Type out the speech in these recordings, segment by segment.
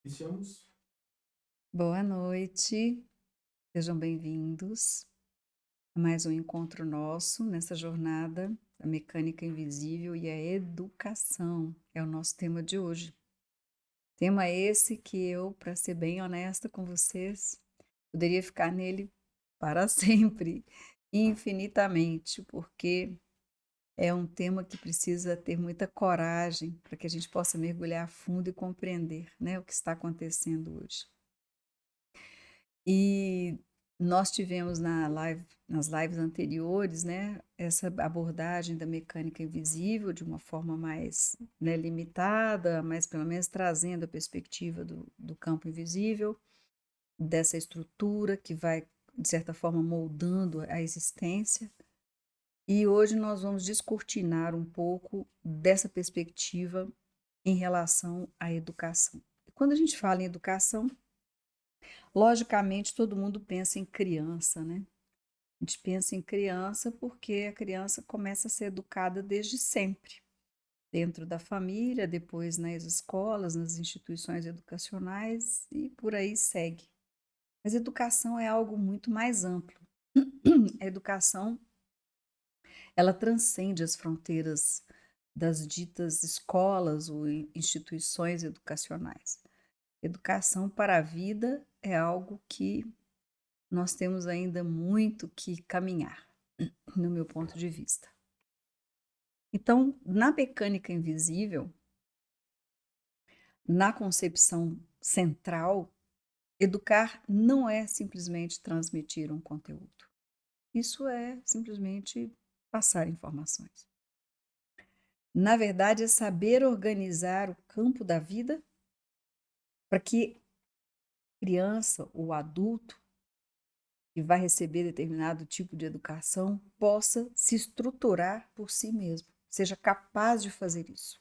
Iniciamos. Boa noite, sejam bem-vindos a mais um encontro nosso nessa jornada da mecânica invisível e a educação é o nosso tema de hoje. Tema esse que eu, para ser bem honesta com vocês, poderia ficar nele para sempre, infinitamente, porque é um tema que precisa ter muita coragem para que a gente possa mergulhar a fundo e compreender, né, o que está acontecendo hoje. E nós tivemos nas lives anteriores, né, essa abordagem da mecânica invisível de uma forma mais, né, limitada, mas pelo menos trazendo a perspectiva do campo invisível, dessa estrutura que vai, de certa forma, moldando a existência. E hoje nós vamos descortinar um pouco dessa perspectiva em relação à educação. E quando a gente fala em educação, logicamente, todo mundo pensa em criança, né? A gente pensa em criança porque a criança começa a ser educada desde sempre, dentro da família, depois nas escolas, nas instituições educacionais e por aí segue. Mas educação é algo muito mais amplo. A educação, ela transcende as fronteiras das ditas escolas ou instituições educacionais. Educação para a vida é algo que nós temos ainda muito que caminhar, no meu ponto de vista. Então, na mecânica invisível, na concepção central, educar não é simplesmente transmitir um conteúdo. Isso é simplesmente passar informações. Na verdade, é saber organizar o campo da vida para que a criança ou adulto que vai receber determinado tipo de educação possa se estruturar por si mesmo, seja capaz de fazer isso.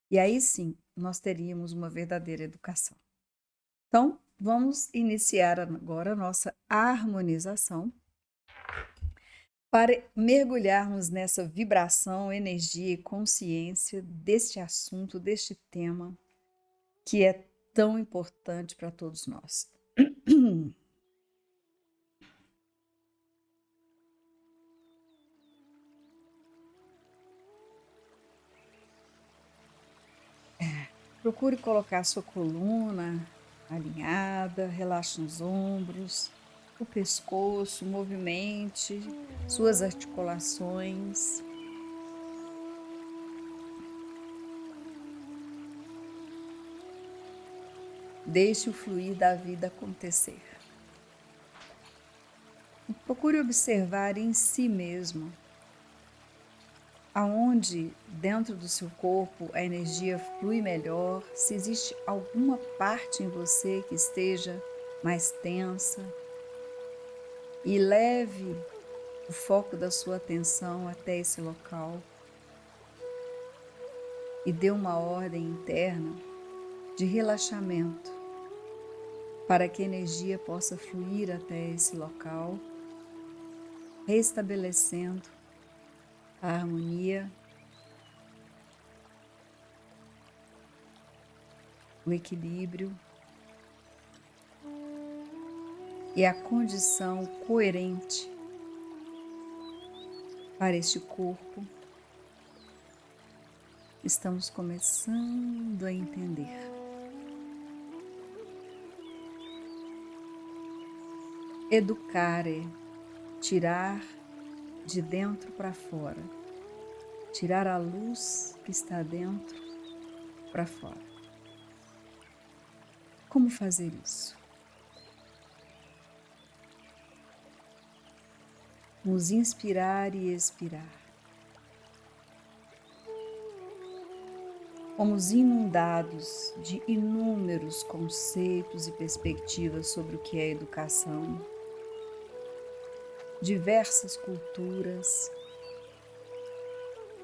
E aí sim, nós teríamos uma verdadeira educação. Então, vamos iniciar agora a nossa harmonização para mergulharmos nessa vibração, energia e consciência deste assunto, deste tema que é tão importante para todos nós. Procure colocar sua coluna alinhada, relaxe os ombros, o pescoço, movimente suas articulações. Deixe o fluir da vida acontecer. Procure observar em si mesmo aonde dentro do seu corpo a energia flui melhor, se existe alguma parte em você que esteja mais tensa, e leve o foco da sua atenção até esse local e dê uma ordem interna de relaxamento para que a energia possa fluir até esse local, restabelecendo a harmonia, o equilíbrio e a condição coerente para este corpo. Estamos começando a entender. Educar é tirar de dentro para fora, tirar a luz que está dentro para fora. Como fazer isso? Nos inspirar e expirar. Fomos inundados de inúmeros conceitos e perspectivas sobre o que é educação, diversas culturas,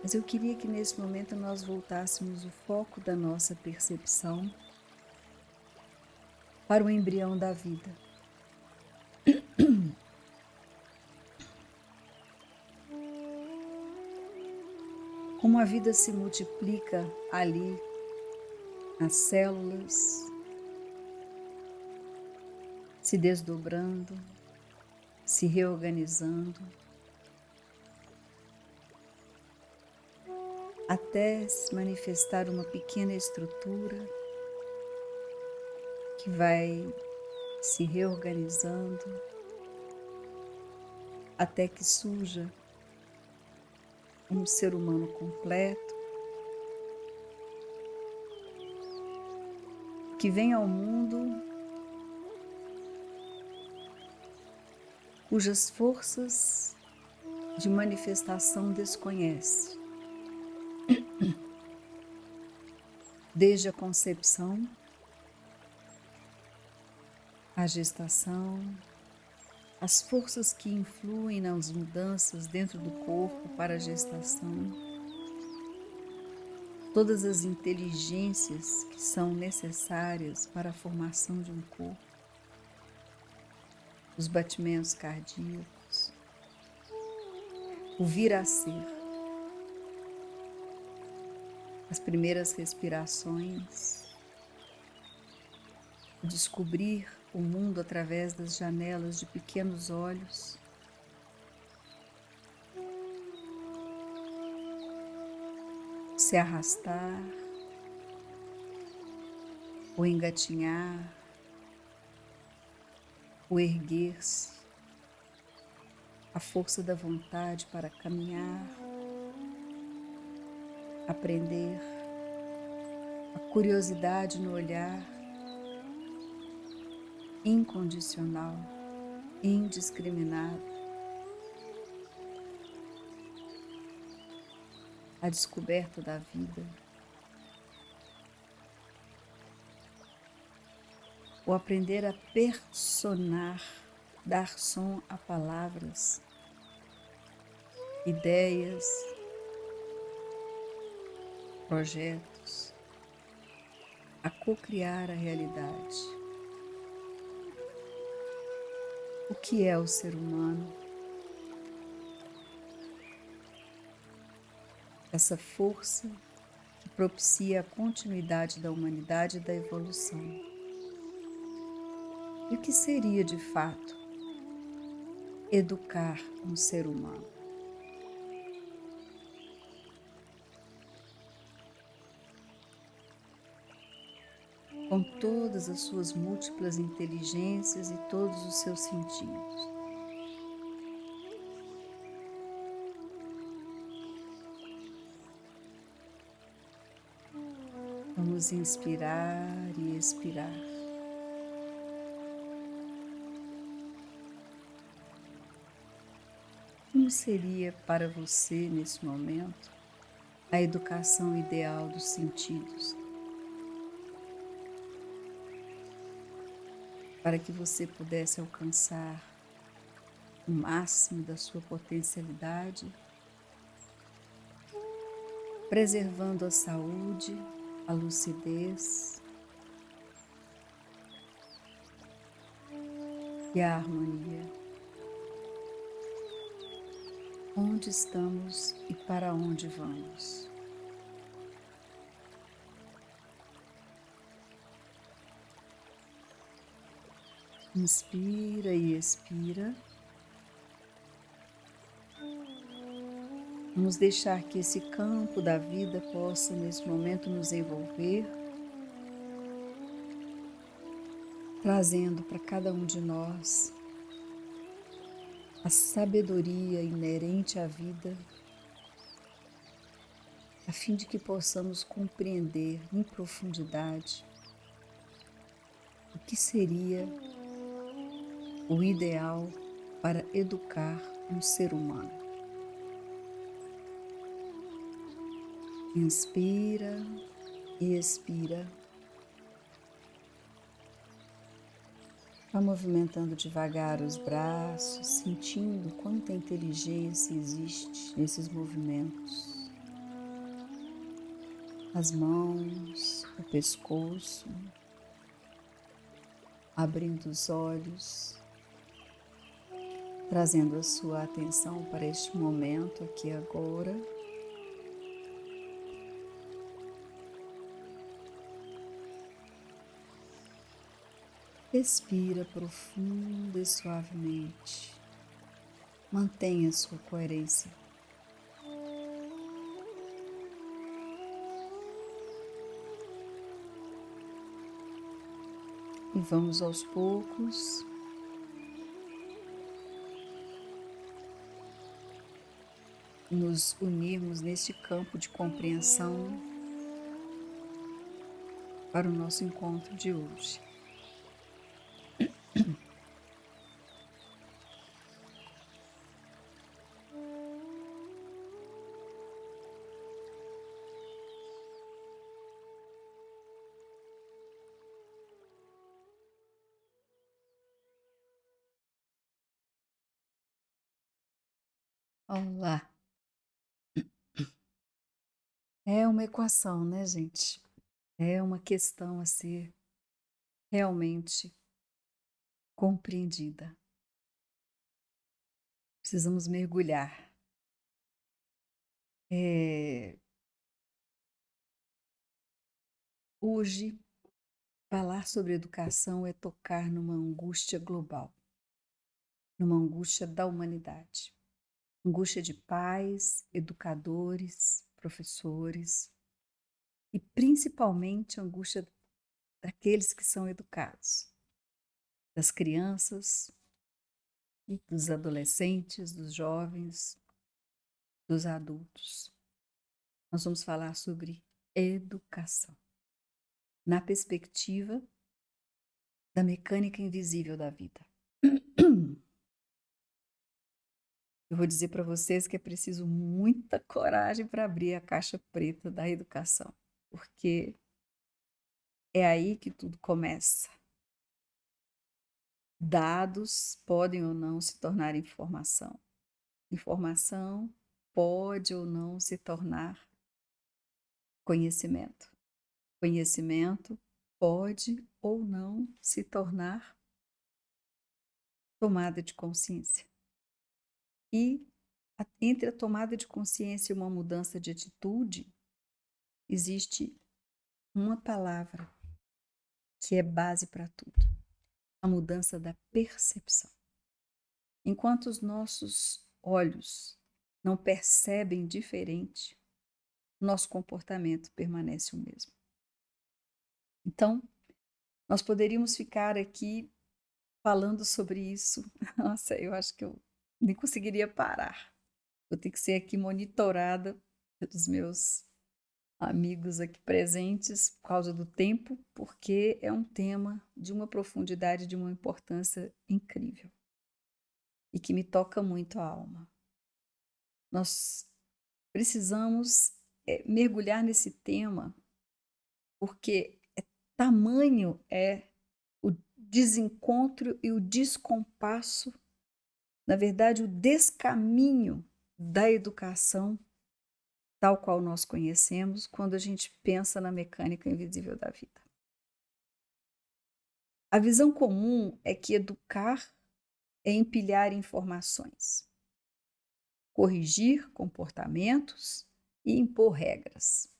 mas eu queria que nesse momento nós voltássemos o foco da nossa percepção para o embrião da vida. Como a vida se multiplica ali nas células, se desdobrando, se reorganizando, até se manifestar uma pequena estrutura que vai se reorganizando até que surja um ser humano completo, que vem ao mundo cujas forças de manifestação desconhece, desde a concepção, a gestação, as forças que influem nas mudanças dentro do corpo para a gestação, todas as inteligências que são necessárias para a formação de um corpo, os batimentos cardíacos, o vir a ser, as primeiras respirações, o descobrir o mundo através das janelas de pequenos olhos, se arrastar, o engatinhar, o erguer-se, a força da vontade para caminhar, aprender, a curiosidade no olhar, incondicional, indiscriminado, a descoberta da vida, o aprender a personar, dar som a palavras, ideias, projetos, a cocriar a realidade. O que é o ser humano? Essa força que propicia a continuidade da humanidade e da evolução. E o que seria, de fato, educar um ser humano? Com todas as suas múltiplas inteligências e todos os seus sentidos. Vamos inspirar e expirar. Como seria para você, nesse momento, a educação ideal dos sentidos? Para que você pudesse alcançar o máximo da sua potencialidade, preservando a saúde, a lucidez e a harmonia. Onde estamos e para onde vamos? Inspira e expira. Vamos deixar que esse campo da vida possa, nesse momento, nos envolver, trazendo para cada um de nós a sabedoria inerente à vida, a fim de que possamos compreender em profundidade o que seria o ideal para educar um ser humano. Inspira e expira. Vá movimentando devagar os braços, sentindo quanta inteligência existe nesses movimentos. As mãos, o pescoço, abrindo os olhos, trazendo a sua atenção para este momento aqui agora. Respira profunda e suavemente. Mantenha sua coerência. E vamos aos poucos nos unirmos neste campo de compreensão para o nosso encontro de hoje. Olá! É uma equação, né, gente? É uma questão a ser realmente compreendida. Precisamos mergulhar. Hoje, falar sobre educação é tocar numa angústia global, numa angústia da humanidade. Angústia de pais, educadores, professores e principalmente a angústia daqueles que são educados, das crianças, dos adolescentes, dos jovens, dos adultos. Nós vamos falar sobre educação, na perspectiva da mecânica invisível da vida. Eu vou dizer para vocês que é preciso muita coragem para abrir a caixa preta da educação, porque é aí que tudo começa. Dados podem ou não se tornar informação. Informação pode ou não se tornar conhecimento. Conhecimento pode ou não se tornar tomada de consciência. E entre a tomada de consciência e uma mudança de atitude, existe uma palavra que é base para tudo: a mudança da percepção. Enquanto os nossos olhos não percebem diferente, nosso comportamento permanece o mesmo. Então, nós poderíamos ficar aqui falando sobre isso. Nossa, eu acho que eu nem conseguiria parar. Vou ter que ser aqui monitorada pelos meus amigos aqui presentes por causa do tempo, porque é um tema de uma profundidade, de uma importância incrível e que me toca muito a alma. Nós precisamos mergulhar nesse tema, porque tamanho é o desencontro e o descompasso, na verdade, o descaminho da educação tal qual nós conhecemos quando a gente pensa na mecânica invisível da vida. A visão comum é que educar é empilhar informações, corrigir comportamentos e impor regras.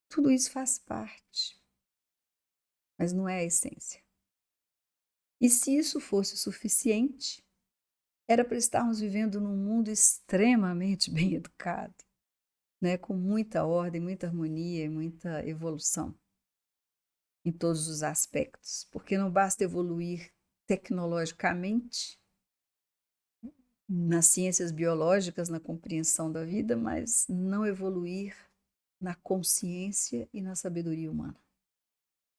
Tudo isso faz parte, mas não é a essência. E se isso fosse suficiente, era para estarmos vivendo num mundo extremamente bem educado, né? Com muita ordem, muita harmonia e muita evolução em todos os aspectos, porque não basta evoluir tecnologicamente, nas ciências biológicas, na compreensão da vida, mas não evoluir na consciência e na sabedoria humana.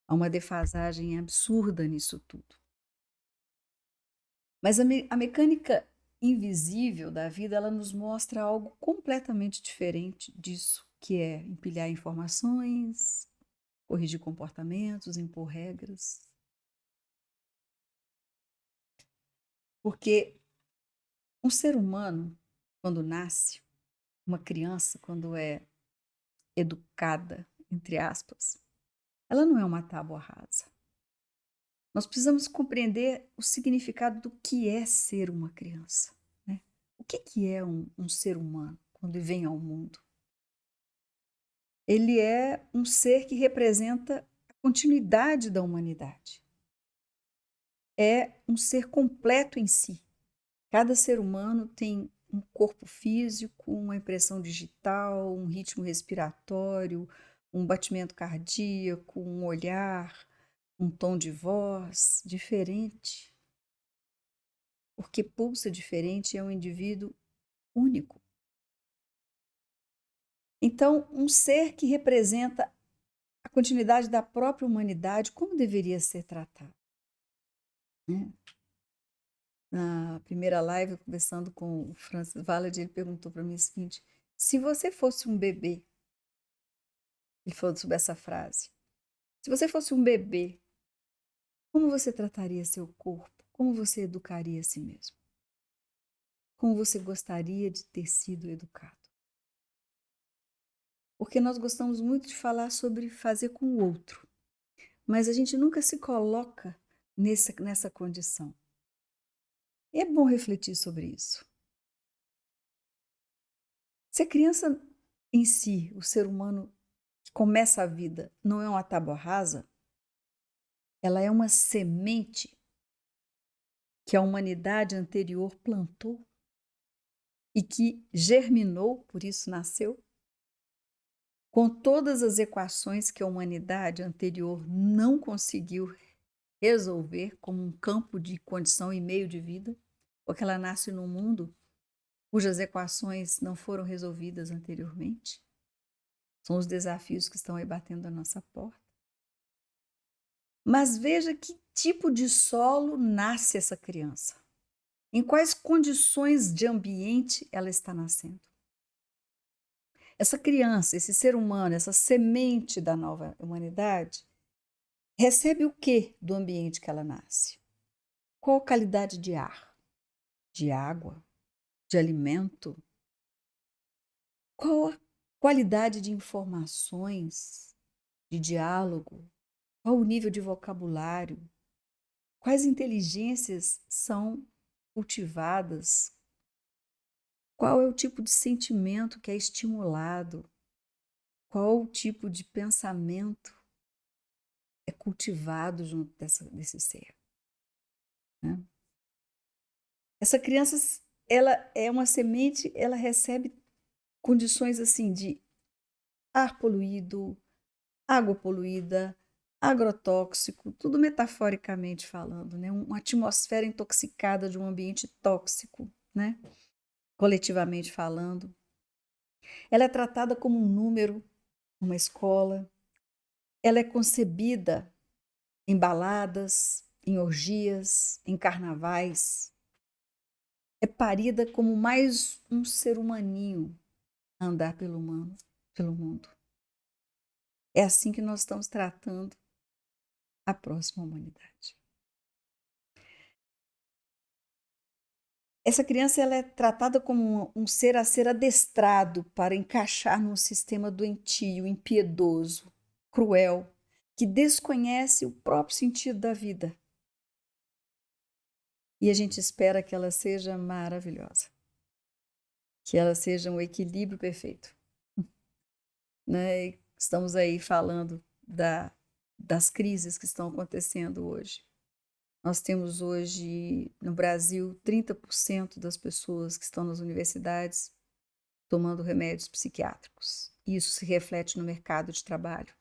Há uma defasagem absurda nisso tudo. Mas a mecânica invisível da vida, ela nos mostra algo completamente diferente disso, que é empilhar informações, corrigir comportamentos, impor regras. Porque um ser humano, quando nasce, uma criança, quando é educada, entre aspas, ela não é uma tábua rasa. Nós precisamos compreender o significado do que é ser uma criança, né? O que é um ser humano quando vem ao mundo? Ele é um ser que representa a continuidade da humanidade. é um ser completo em si. Cada ser humano tem um corpo físico, uma impressão digital, um ritmo respiratório, um batimento cardíaco, um olhar, um tom de voz diferente, porque pulsa diferente, é um indivíduo único. Então, um ser que representa a continuidade da própria humanidade, como deveria ser tratado, né? Na primeira live, conversando com o Francis Valade, ele perguntou para mim o seguinte: se você fosse um bebê, ele falou sobre essa frase, se você fosse um bebê, como você trataria seu corpo? Como você educaria a si mesmo? Como você gostaria de ter sido educado? Porque nós gostamos muito de falar sobre fazer com o outro, mas a gente nunca se coloca nessa condição. E é bom refletir sobre isso. Se a criança em si, o ser humano que começa a vida, não é uma tábua rasa, ela é uma semente que a humanidade anterior plantou e que germinou, por isso nasceu, com todas as equações que a humanidade anterior não conseguiu resolver como um campo de condição e meio de vida, porque ela nasce num mundo cujas equações não foram resolvidas anteriormente. São os desafios que estão aí batendo a nossa porta. Mas veja que tipo de solo nasce essa criança. Em quais condições de ambiente ela está nascendo. Essa criança, esse ser humano, essa semente da nova humanidade, recebe o que do ambiente que ela nasce? Qual a qualidade de ar, de água, de alimento? Qual a qualidade de informações, de diálogo? Qual o nível de vocabulário? Quais inteligências são cultivadas? Qual é o tipo de sentimento que é estimulado? Qual o tipo de pensamento é cultivado junto desse ser? Né? Essa criança, ela é uma semente, ela recebe condições assim de ar poluído, água poluída, agrotóxico, tudo metaforicamente falando, né? Uma atmosfera intoxicada de um ambiente tóxico, né? Coletivamente falando. Ela é tratada como um número numa escola, ela é concebida em baladas, em orgias, em carnavais, é parida como mais um ser humaninho a andar pelo mundo. É assim que nós estamos tratando a próxima humanidade. Essa criança ela é tratada como um ser a ser adestrado para encaixar num sistema doentio, impiedoso, cruel, que desconhece o próprio sentido da vida. E a gente espera que ela seja maravilhosa, que ela seja um equilíbrio perfeito. Né? Estamos aí falando das crises que estão acontecendo hoje. Nós temos hoje no Brasil 30% das pessoas que estão nas universidades tomando remédios psiquiátricos. Isso se reflete no mercado de trabalho.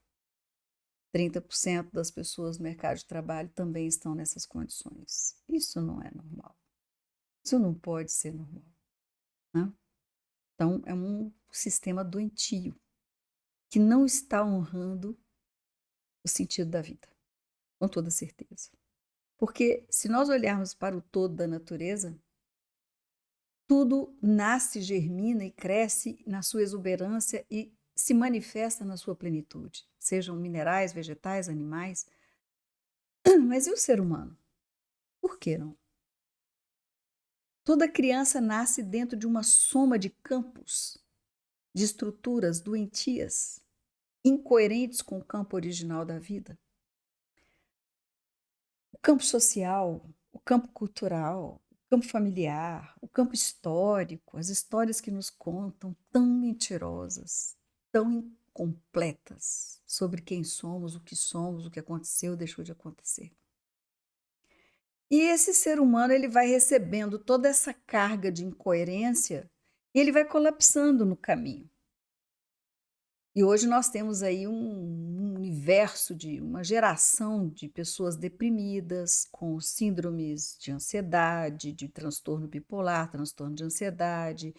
30% das pessoas no mercado de trabalho também estão nessas condições. Isso não é normal. Isso não pode ser normal. Né? Então, é um sistema doentio que não está honrando o sentido da vida, com toda certeza. Porque se nós olharmos para o todo da natureza, tudo nasce, germina e cresce na sua exuberância e se manifesta na sua plenitude, sejam minerais, vegetais, animais. Mas e o ser humano? Por que não? Toda criança nasce dentro de uma soma de campos, de estruturas doentias, incoerentes com o campo original da vida. O campo social, o campo cultural, o campo familiar, o campo histórico, as histórias que nos contam tão mentirosas, tão incompletas sobre quem somos, o que aconteceu, deixou de acontecer. E esse ser humano, ele vai recebendo toda essa carga de incoerência e ele vai colapsando no caminho. E hoje nós temos aí um universo de uma geração de pessoas deprimidas, com síndromes de ansiedade, de transtorno bipolar, transtorno de ansiedade,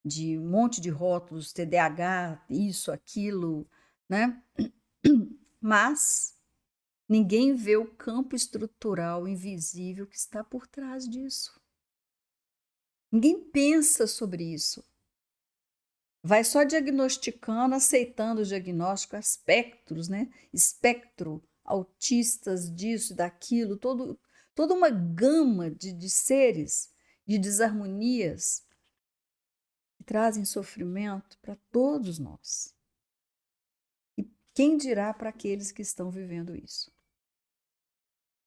de um monte de rótulos, TDAH, isso, aquilo, né? Mas ninguém vê o campo estrutural invisível que está por trás disso. Ninguém pensa sobre isso. Vai só diagnosticando, aceitando o diagnóstico, espectros, né? Espectro, autistas, disso, daquilo, toda uma gama de seres, de desarmonias que trazem sofrimento para todos nós. E quem dirá para aqueles que estão vivendo isso?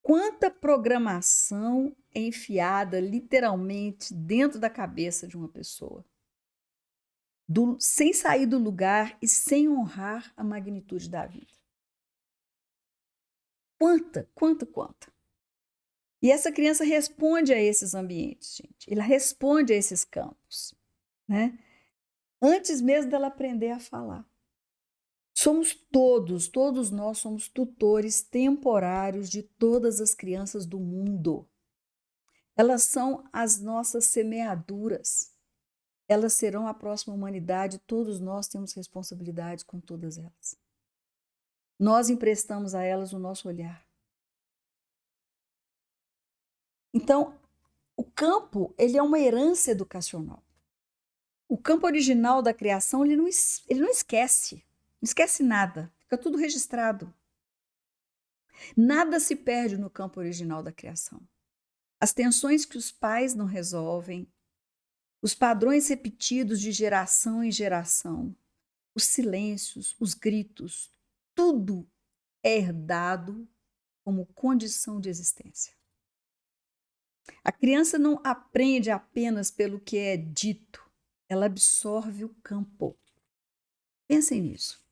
Quanta programação é enfiada literalmente dentro da cabeça de uma pessoa, sem sair do lugar e sem honrar a magnitude da vida. Quanta. E essa criança responde a esses ambientes, gente. Ela responde a esses campos, né? Antes mesmo dela aprender a falar. Todos nós somos tutores temporários de todas as crianças do mundo. Elas são as nossas semeaduras. Elas serão a próxima humanidade, todos nós temos responsabilidade com todas elas. Nós emprestamos a elas o nosso olhar. Então, o campo, ele é uma herança educacional. O campo original da criação, ele não esquece nada, fica tudo registrado. Nada se perde no campo original da criação. As tensões que os pais não resolvem, os padrões repetidos de geração em geração, os silêncios, os gritos, tudo é herdado como condição de existência. A criança não aprende apenas pelo que é dito, ela absorve o campo. Pensem nisso.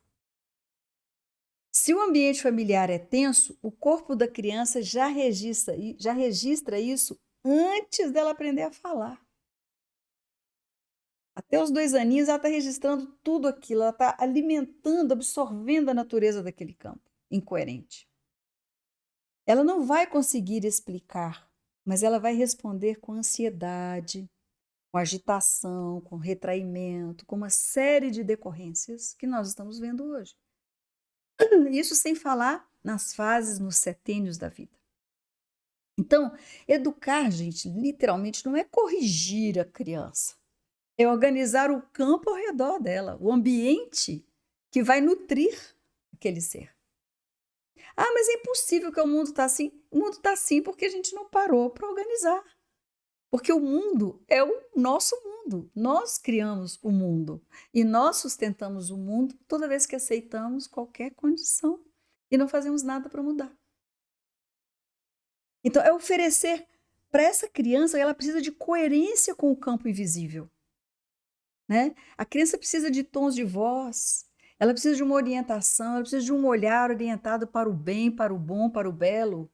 Se o ambiente familiar é tenso, o corpo da criança já registra isso antes dela aprender a falar. Até os 2 aninhos, ela está registrando tudo aquilo, ela está alimentando, absorvendo a natureza daquele campo incoerente. Ela não vai conseguir explicar, mas ela vai responder com ansiedade, com agitação, com retraimento, com uma série de decorrências que nós estamos vendo hoje. Isso sem falar nas fases, nos setênios da vida. Então, educar, gente, literalmente não é corrigir a criança, é organizar o campo ao redor dela, o ambiente que vai nutrir aquele ser. Ah, mas é impossível que o mundo está assim. O mundo está assim porque a gente não parou para organizar. Porque o mundo é o nosso mundo. Nós criamos o mundo. E nós sustentamos o mundo toda vez que aceitamos qualquer condição e não fazemos nada para mudar. Então, é oferecer para essa criança, ela precisa de coerência com o campo invisível. Né? A criança precisa de tons de voz, ela precisa de uma orientação, ela precisa de um olhar orientado para o bem, para o bom, para o belo.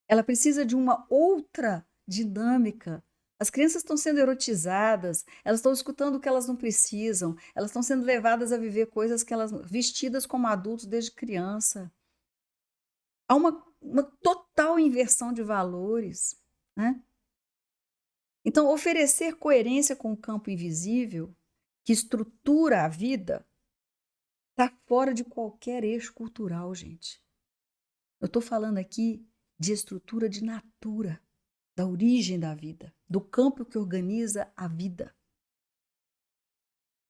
Ela precisa de uma outra dinâmica. As crianças estão sendo erotizadas, elas estão escutando o que elas não precisam, elas estão sendo levadas a viver coisas que elas vestidas como adultos desde criança. Há uma total inversão de valores, né? Então, oferecer coerência com o campo invisível, que estrutura a vida, está fora de qualquer eixo cultural, gente. Eu estou falando aqui de estrutura de natura, da origem da vida, do campo que organiza a vida.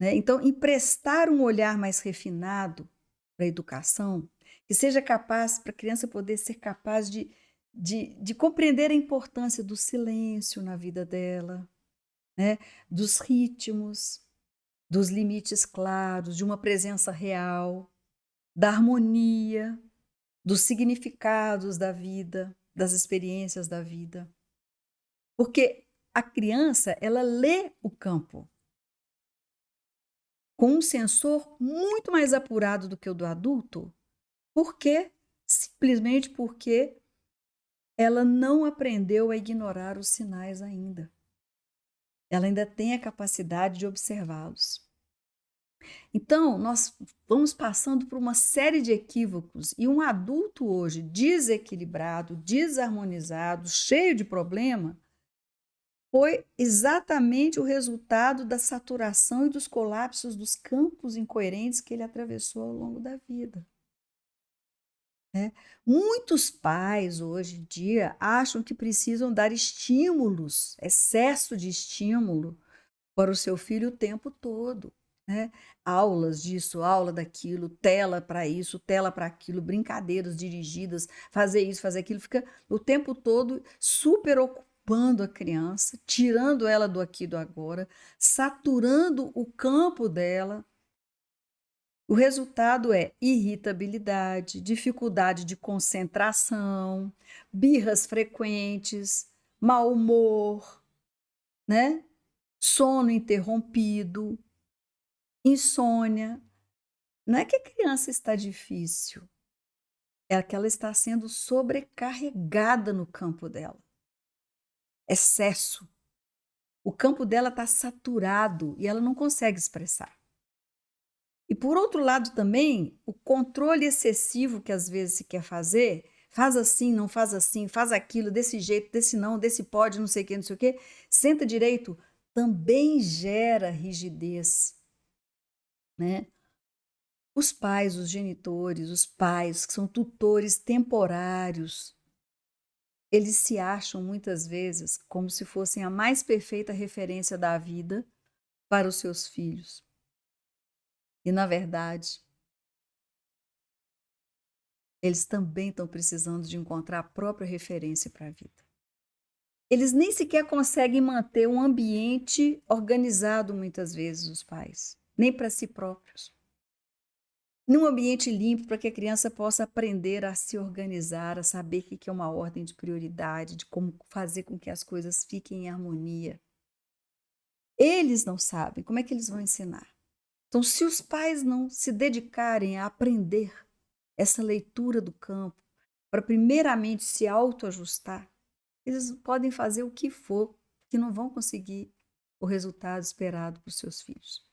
Né? Então, emprestar um olhar mais refinado para a educação, que seja capaz, para a criança poder ser capaz de compreender a importância do silêncio na vida dela, né? Dos ritmos, dos limites claros, de uma presença real, da harmonia, dos significados da vida, das experiências da vida. Porque a criança, ela lê o campo com um sensor muito mais apurado do que o do adulto, simplesmente porque ela não aprendeu a ignorar os sinais ainda. Ela ainda tem a capacidade de observá-los. Então, nós vamos passando por uma série de equívocos e um adulto hoje desequilibrado, desarmonizado, cheio de problema, foi exatamente o resultado da saturação e dos colapsos dos campos incoerentes que ele atravessou ao longo da vida. Né? Muitos pais hoje em dia acham que precisam dar estímulos, excesso de estímulo para o seu filho o tempo todo. Né? Aulas disso, aula daquilo, tela para isso, tela para aquilo, brincadeiras dirigidas, fazer isso, fazer aquilo, fica o tempo todo super ocupando a criança, tirando ela do aqui e do agora, saturando o campo dela. O resultado é irritabilidade, dificuldade de concentração, birras frequentes, mau humor, né? Sono interrompido, insônia. Não é que a criança está difícil, é que ela está sendo sobrecarregada no campo dela. Excesso. O campo dela está saturado e ela não consegue expressar. E por outro lado também, o controle excessivo que às vezes se quer fazer, faz assim, faz aquilo, desse jeito, desse não, desse pode, não sei o que, não sei o que, senta direito, também gera rigidez, né? Os pais, os genitores, os pais que são tutores temporários, eles se acham muitas vezes como se fossem a mais perfeita referência da vida para os seus filhos. E, na verdade, eles também estão precisando de encontrar a própria referência para a vida. Eles nem sequer conseguem manter um ambiente organizado, muitas vezes, os pais, nem para si próprios. Num ambiente limpo, para que a criança possa aprender a se organizar, a saber o que é uma ordem de prioridade, de como fazer com que as coisas fiquem em harmonia. Eles não sabem, como é que eles vão ensinar? Então, se os pais não se dedicarem a aprender essa leitura do campo, para primeiramente se autoajustar, eles podem fazer o que for, que não vão conseguir o resultado esperado para os seus filhos.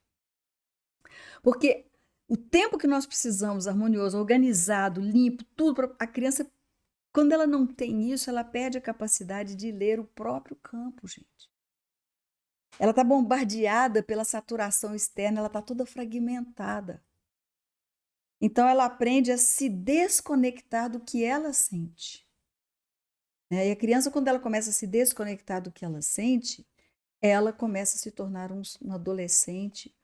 Porque o tempo que nós precisamos, harmonioso, organizado, limpo, tudo, a criança, quando ela não tem isso, ela perde a capacidade de ler o próprio campo, gente. Ela está bombardeada pela saturação externa, ela está toda fragmentada. Então, ela aprende a se desconectar do que ela sente. E a criança, quando ela começa a se desconectar do que ela sente, ela começa a se tornar um adolescente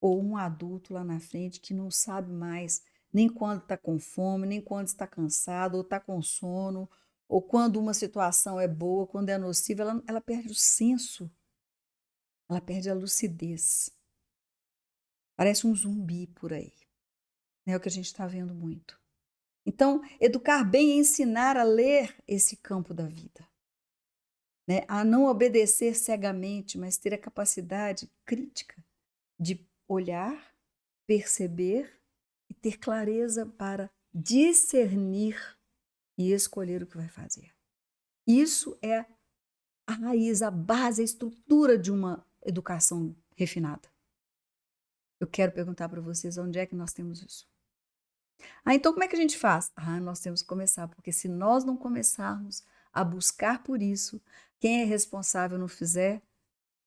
ou um adulto lá na frente que não sabe mais nem quando está com fome, nem quando está cansado, ou está com sono, ou quando uma situação é boa, quando é nociva, ela perde o senso, ela perde a lucidez. Parece um zumbi por aí. É o que a gente está vendo muito. Então, educar bem é ensinar a ler esse campo da vida. Né? A não obedecer cegamente, mas ter a capacidade crítica de olhar, perceber e ter clareza para discernir e escolher o que vai fazer. Isso é a raiz, a base, a estrutura de uma educação refinada. Eu quero perguntar para vocês onde é que nós temos isso. Então como é que a gente faz? Nós temos que começar, porque se nós não começarmos a buscar por isso, quem é responsável não fizer,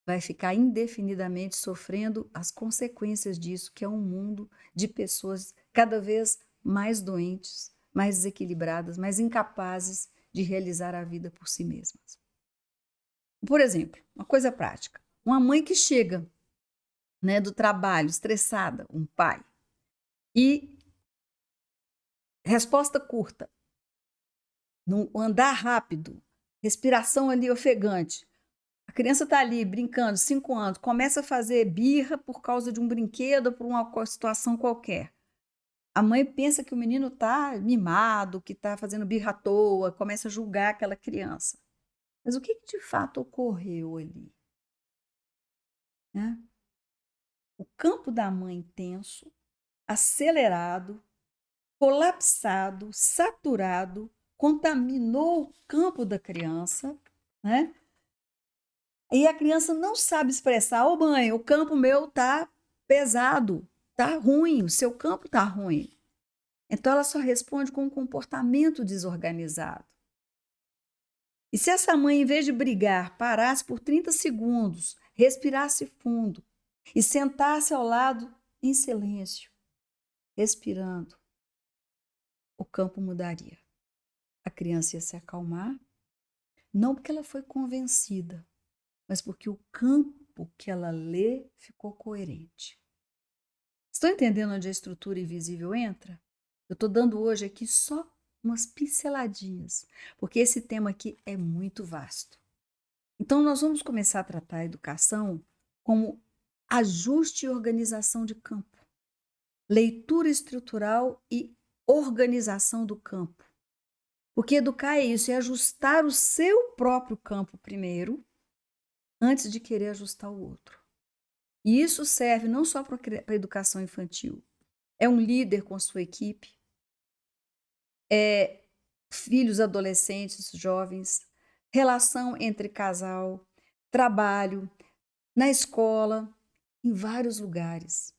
vai ficar indefinidamente sofrendo as consequências disso, que é um mundo de pessoas cada vez mais doentes, mais desequilibradas, mais incapazes de realizar a vida por si mesmas. Por exemplo, uma coisa prática, uma mãe que chega, né, do trabalho estressada, um pai, e resposta curta, no andar rápido, respiração ali ofegante. A criança está ali brincando, 5 anos, começa a fazer birra por causa de um brinquedo, por uma situação qualquer. A mãe pensa que o menino está mimado, que está fazendo birra à toa, começa a julgar aquela criança. Mas o que de fato ocorreu ali? Né? O campo da mãe tenso, acelerado, colapsado, saturado, contaminou o campo da criança, né? E a criança não sabe expressar: ô mãe, o campo meu tá pesado, tá ruim, o seu campo tá ruim. Então ela só responde com um comportamento desorganizado. E se essa mãe, em vez de brigar, parasse por 30 segundos, respirasse fundo e sentasse ao lado em silêncio, respirando, o campo mudaria. A criança ia se acalmar, não porque ela foi convencida, mas porque o campo que ela lê ficou coerente. Estão entendendo onde a estrutura invisível entra? Eu estou dando hoje aqui só umas pinceladinhas, porque esse tema aqui é muito vasto. Então, nós vamos começar a tratar a educação como ajuste e organização de campo, leitura estrutural e organização do campo. Porque educar é isso, é ajustar o seu próprio campo primeiro, antes de querer ajustar o outro. E isso serve não só para a educação infantil, é um líder com sua equipe, é filhos, adolescentes, jovens, relação entre casal, trabalho, na escola, em vários lugares.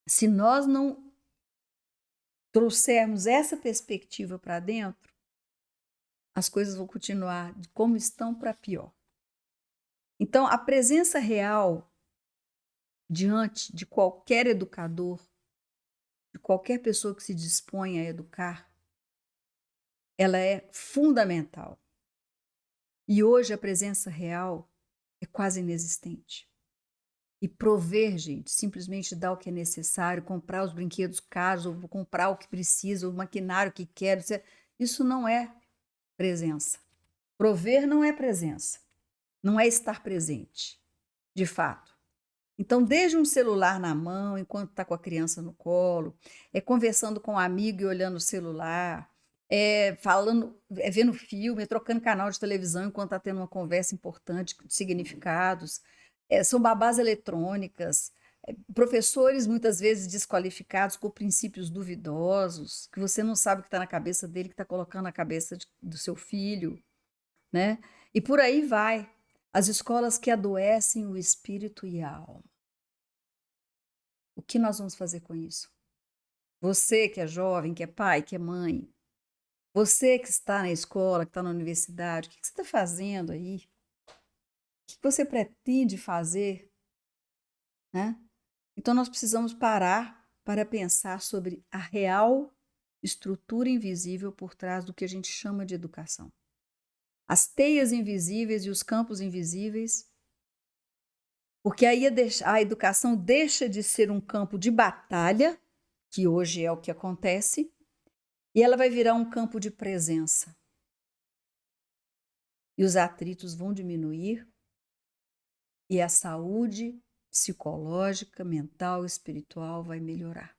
Se nós não trouxermos essa perspectiva para dentro, as coisas vão continuar como estão para pior. Então, a presença real diante de qualquer educador, de qualquer pessoa que se dispõe a educar, ela é fundamental. E hoje a presença real é quase inexistente. E prover, gente, simplesmente dar o que é necessário, comprar os brinquedos caros, ou comprar o que precisa, o maquinário que quer, isso não é presença. Prover não é presença, não é estar presente, de fato. Então, desde um celular na mão, enquanto está com a criança no colo, é conversando com um amigo e olhando o celular, falando, vendo filme, trocando canal de televisão enquanto está tendo uma conversa importante de significados, são babás eletrônicas, professores muitas vezes desqualificados por princípios duvidosos, que você não sabe o que está na cabeça dele, que está colocando na cabeça do seu filho, né? E por aí vai. As escolas que adoecem o espírito e a alma. O que nós vamos fazer com isso? Você que é jovem, que é pai, que é mãe, você que está na escola, que está na universidade, o que você está fazendo aí? O que você pretende fazer? Né? Então, nós precisamos parar para pensar sobre a real estrutura invisível por trás do que a gente chama de educação. As teias invisíveis e os campos invisíveis, porque aí a educação deixa de ser um campo de batalha, que hoje é o que acontece, e ela vai virar um campo de presença. E os atritos vão diminuir, e a saúde psicológica, mental, espiritual vai melhorar.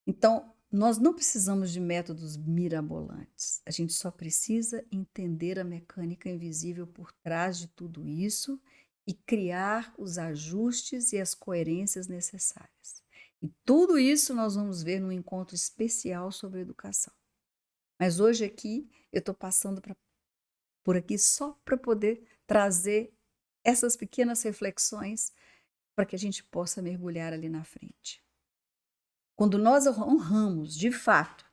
Então, nós não precisamos de métodos mirabolantes. A gente só precisa entender a mecânica invisível por trás de tudo isso e criar os ajustes e as coerências necessárias. E tudo isso nós vamos ver num encontro especial sobre educação. Mas hoje aqui eu estou passando por aqui só para poder trazer essas pequenas reflexões para que a gente possa mergulhar ali na frente. Quando nós honramos, de fato,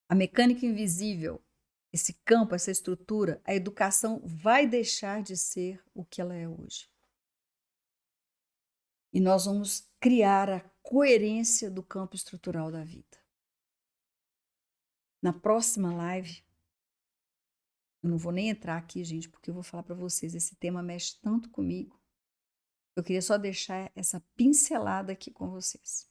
a mecânica invisível, esse campo, essa estrutura, a educação vai deixar de ser o que ela é hoje. E nós vamos criar a coerência do campo estrutural da vida. Na próxima live, eu não vou nem entrar aqui, gente, porque eu vou falar para vocês, esse tema mexe tanto comigo. Eu queria só deixar essa pincelada aqui com vocês.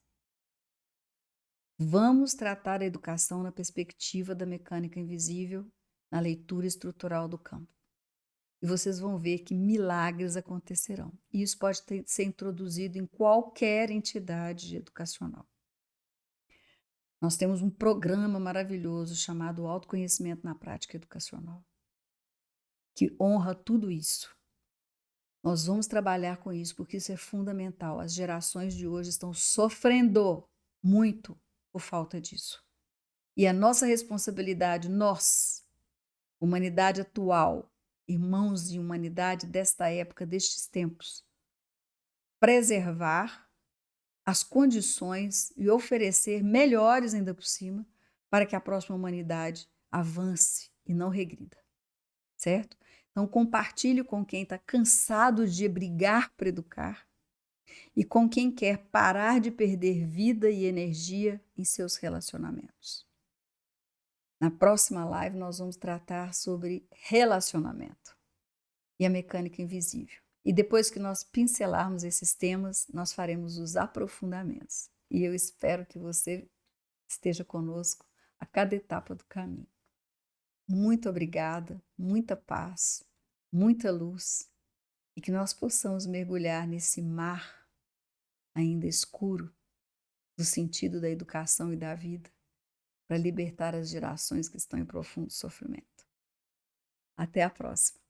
Vamos tratar a educação na perspectiva da mecânica invisível, na leitura estrutural do campo. E vocês vão ver que milagres acontecerão. E isso pode ser introduzido em qualquer entidade educacional. Nós temos um programa maravilhoso chamado Autoconhecimento na Prática Educacional, que honra tudo isso. Nós vamos trabalhar com isso porque isso é fundamental. As gerações de hoje estão sofrendo muito por falta disso. E a nossa responsabilidade, nós, humanidade atual, irmãos de humanidade desta época, destes tempos, preservar as condições e oferecer melhores ainda por cima para que a próxima humanidade avance e não regrida, certo? Então compartilhe com quem está cansado de brigar para educar e com quem quer parar de perder vida e energia em seus relacionamentos. Na próxima live nós vamos tratar sobre relacionamento e a mecânica invisível. E depois que nós pincelarmos esses temas, nós faremos os aprofundamentos. E eu espero que você esteja conosco a cada etapa do caminho. Muito obrigada, muita paz, muita luz e que nós possamos mergulhar nesse mar ainda escuro do sentido da educação e da vida para libertar as gerações que estão em profundo sofrimento. Até a próxima!